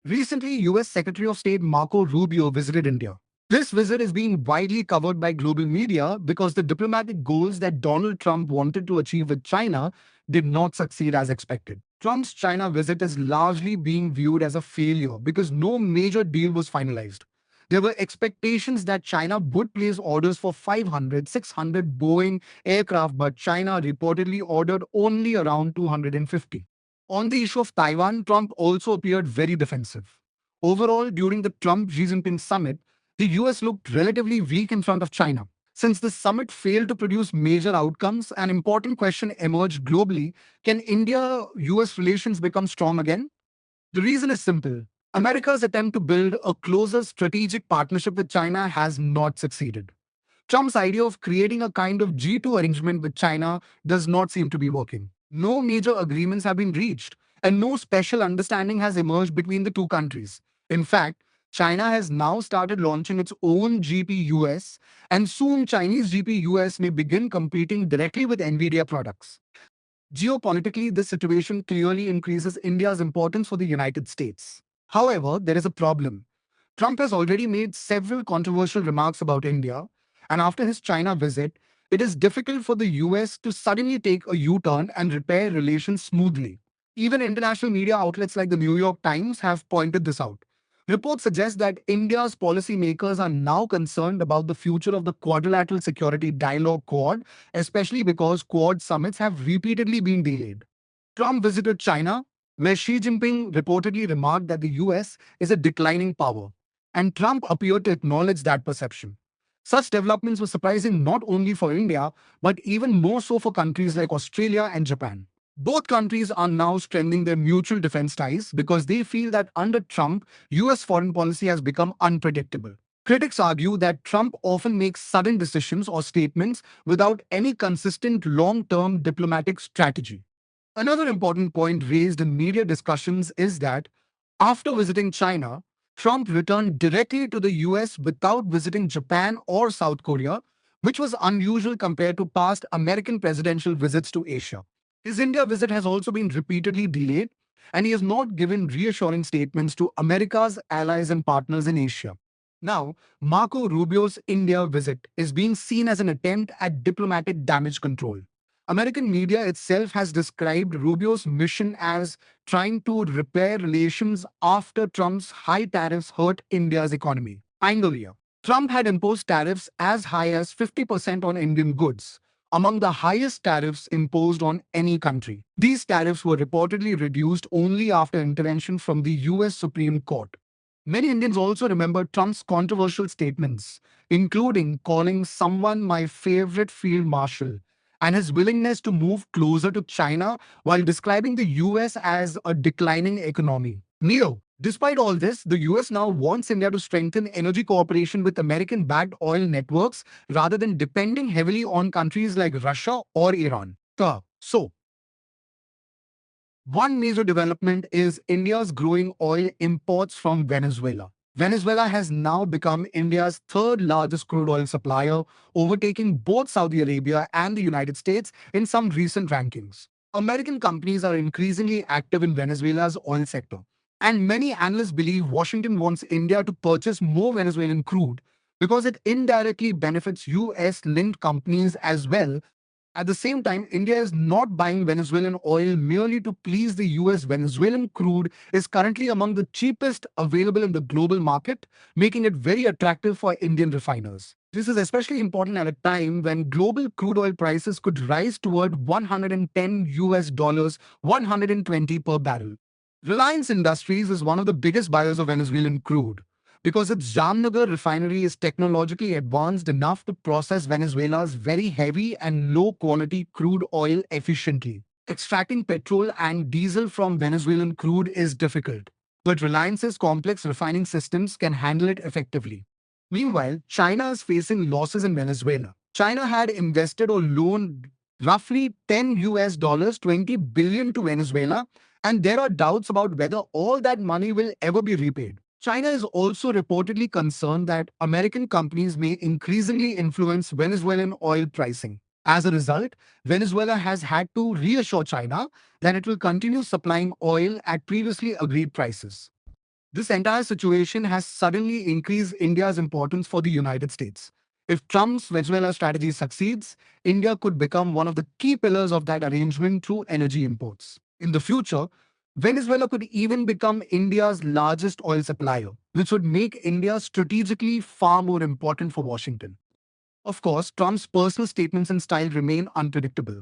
Recently, US Secretary of State Marco Rubio visited India. This visit is being widely covered by global media because the diplomatic goals that Donald Trump wanted to achieve with China did not succeed as expected. Trump's China visit is largely being viewed as a failure because no major deal was finalized. There were expectations that China would place orders for 500, 600 Boeing aircraft, but China reportedly ordered only around 250. On the issue of Taiwan, Trump also appeared very defensive. Overall, during the Trump Xi Jinping summit, the US looked relatively weak in front of China. Since the summit failed to produce major outcomes, an important question emerged globally: can India US relations become strong again? The reason is simple. America's attempt to build a closer strategic partnership with China has not succeeded. Trump's idea of creating a kind of G2 arrangement with China does not seem to be working. No major agreements have been reached, and no special understanding has emerged between the two countries. In fact, China has now started launching its own GPUs, and soon Chinese GPUs may begin competing directly with NVIDIA products. Geopolitically, this situation clearly increases India's importance for the United States. However, there is a problem. Trump has already made several controversial remarks about India, and after his China visit, it is difficult for the US to suddenly take a U turn and repair relations smoothly. Even international media outlets like the New York Times have pointed this out. Reports suggest that India's policymakers are now concerned about the future of the Quadrilateral Security Dialogue Quad, especially because Quad summits have repeatedly been delayed. Trump visited China, where Xi Jinping reportedly remarked that the US is a declining power, and Trump appeared to acknowledge that perception. Such developments were surprising not only for India, but even more so for countries like Australia and Japan. Both countries are now strengthening their mutual defense ties because they feel that under Trump, US foreign policy has become unpredictable. Critics argue that Trump often makes sudden decisions or statements without any consistent long term diplomatic strategy. Another important point raised in media discussions is that after visiting China, Trump returned directly to the US without visiting Japan or South Korea, which was unusual compared to past American presidential visits to Asia. His India visit has also been repeatedly delayed, and he has not given reassuring statements to America's allies and partners in Asia. Now, Marco Rubio's India visit is being seen as an attempt at diplomatic damage control. American media itself has described Rubio's mission as trying to repair relations after Trump's high tariffs hurt India's economy. Angolia. Trump had imposed tariffs as high as 50% on Indian goods, among the highest tariffs imposed on any country. These tariffs were reportedly reduced only after intervention from the US Supreme Court. Many Indians also remember Trump's controversial statements, including calling someone my favorite field marshal and his willingness to move closer to China while describing the US as a declining economy. Neo. Despite all this, the US now wants India to strengthen energy cooperation with American backed oil networks rather than depending heavily on countries like Russia or Iran. So, one major development is India's growing oil imports from Venezuela. Venezuela has now become India's third largest crude oil supplier, overtaking both Saudi Arabia and the United States in some recent rankings. American companies are increasingly active in Venezuela's oil sector, and many analysts believe Washington wants India to purchase more Venezuelan crude because it indirectly benefits US linked companies as well. At the same time, India is not buying Venezuelan oil merely to please the US. Venezuelan crude is currently among the cheapest available in the global market, making it very attractive for Indian refiners. This is especially important at a time when global crude oil prices could rise toward 110 US dollars, 120 per barrel. Reliance Industries is one of the biggest buyers of Venezuelan crude because its Jamnagar refinery is technologically advanced enough to process Venezuela's very heavy and low quality crude oil efficiently. Extracting petrol and diesel from Venezuelan crude is difficult, but Reliance's complex refining systems can handle it effectively. Meanwhile, China is facing losses in Venezuela. China had invested or loaned roughly 10 US dollars 20 billion to Venezuela, and there are doubts about whether all that money will ever be repaid. China is also reportedly concerned that American companies may increasingly influence Venezuelan oil pricing. As a result, Venezuela has had to reassure China that it will continue supplying oil at previously agreed prices. This entire situation has suddenly increased India's importance for the United States. If Trump's Venezuela strategy succeeds, India could become one of the key pillars of that arrangement through energy imports. In the future, Venezuela could even become India's largest oil supplier, which would make India strategically far more important for Washington. Of course, Trump's personal statements and style remain unpredictable.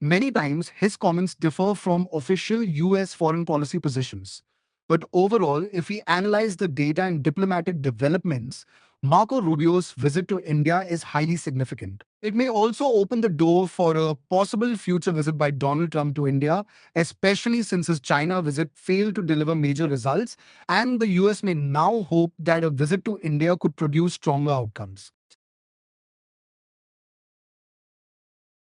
Many times, his comments differ from official US foreign policy positions. But overall, if we analyze the data and diplomatic developments, Marco Rubio's visit to India is highly significant. It may also open the door for a possible future visit by Donald Trump to India, especially since his China visit failed to deliver major results, and the US may now hope that a visit to India could produce stronger outcomes.